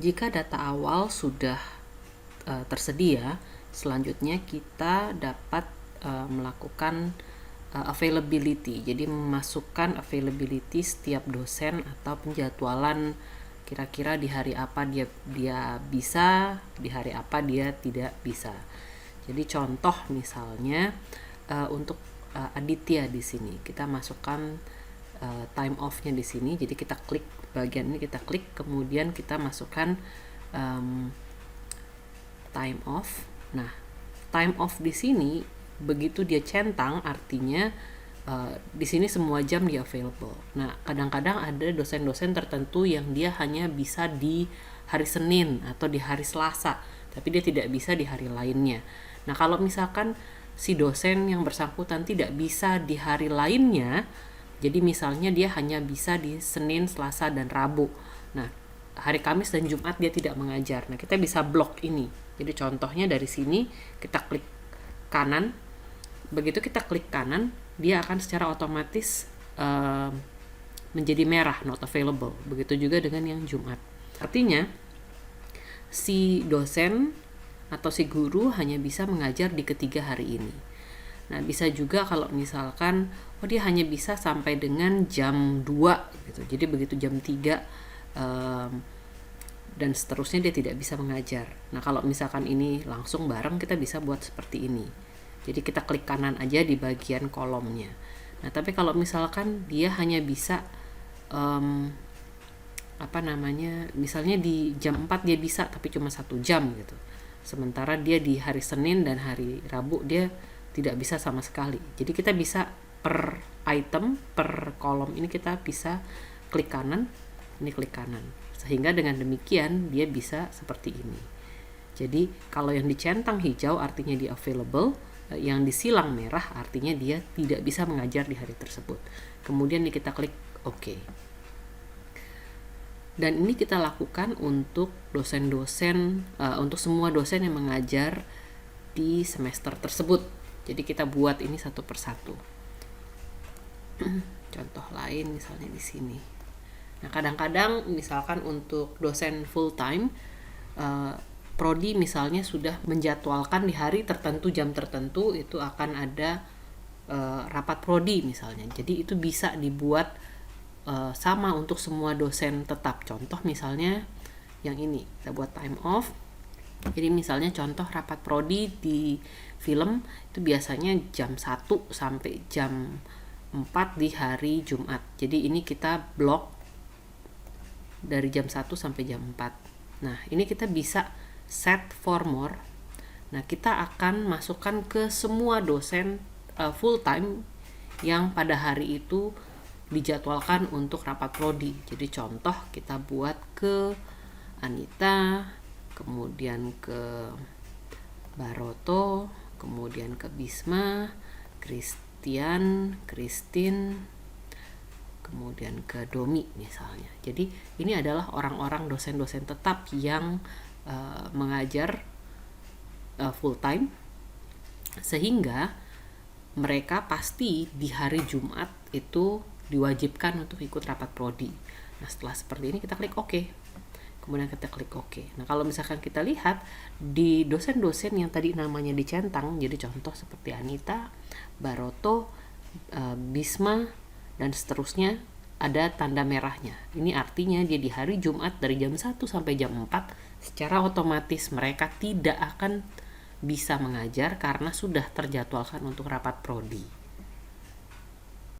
Jika data awal sudah tersedia, selanjutnya kita dapat melakukan availability. Jadi memasukkan availability setiap dosen atau penjadwalan kira-kira di hari apa dia bisa, di hari apa dia tidak bisa. Jadi contoh misalnya untuk Aditya di sini kita masukkan time off-nya di sini. Jadi kita klik bagian ini, kita klik, kemudian kita masukkan time off. Nah, time off di sini begitu dia centang artinya di sini semua jam dia available. Nah, kadang-kadang ada dosen-dosen tertentu yang dia hanya bisa di hari Senin atau di hari Selasa, tapi dia tidak bisa di hari lainnya. Nah, kalau misalkan si dosen yang bersangkutan tidak bisa di hari lainnya, jadi misalnya dia hanya bisa di Senin, Selasa, dan Rabu. Nah, hari Kamis dan Jumat dia tidak mengajar. Nah, kita bisa blok ini. Jadi contohnya dari sini kita klik kanan. Begitu kita klik kanan, dia akan secara otomatis menjadi merah, not available. Begitu juga dengan yang Jumat. Artinya si dosen atau si guru hanya bisa mengajar di ketiga hari ini. Nah, bisa juga kalau misalkan dia hanya bisa sampai dengan jam 2 gitu. Jadi begitu jam 3 dan seterusnya dia tidak bisa mengajar. Nah, kalau misalkan ini langsung bareng, kita bisa buat seperti ini. Jadi kita klik kanan aja di bagian kolomnya. Nah, tapi kalau misalkan dia hanya bisa misalnya di jam 4 dia bisa tapi cuma 1 jam gitu. Sementara dia di hari Senin dan hari Rabu dia tidak bisa sama sekali. Jadi kita bisa per item, per kolom ini kita bisa klik kanan, ini klik kanan. Sehingga dengan demikian dia bisa seperti ini. Jadi kalau yang dicentang hijau artinya dia available, yang disilang merah artinya dia tidak bisa mengajar di hari tersebut. Kemudian kita klik OK. Dan ini kita lakukan untuk dosen-dosen, untuk semua dosen yang mengajar di semester tersebut. Jadi kita buat ini satu persatu. Contoh lain misalnya di sini. Nah, kadang-kadang misalkan untuk dosen full time, prodi misalnya sudah menjadwalkan di hari tertentu, jam tertentu itu akan ada rapat prodi misalnya. Jadi itu bisa dibuat sama untuk semua dosen tetap. Contoh misalnya yang ini, kita buat time off. Jadi misalnya contoh rapat prodi di film itu biasanya jam 1 sampai jam 4 di hari Jumat. Jadi ini kita blok dari jam 1 sampai jam 4. Nah, ini kita bisa set for more. Nah, kita akan masukkan ke semua dosen full time yang pada hari itu dijadwalkan untuk rapat prodi. Jadi contoh kita buat ke Anita, kemudian ke Baroto, kemudian ke Bisma, Christian, Christine, kemudian ke Domi misalnya. Jadi ini adalah orang-orang dosen-dosen tetap yang mengajar full time, sehingga mereka pasti di hari Jumat itu diwajibkan untuk ikut rapat prodi. Nah, setelah seperti ini kita klik OK. Kemudian kita klik OK. Nah, kalau misalkan kita lihat di dosen-dosen yang tadi namanya dicentang, jadi contoh seperti Anita, Baroto, Bisma, dan seterusnya ada tanda merahnya. Ini artinya dia di hari Jumat dari jam 1 sampai jam 4 secara otomatis mereka tidak akan bisa mengajar karena sudah terjadwalkan untuk rapat prodi.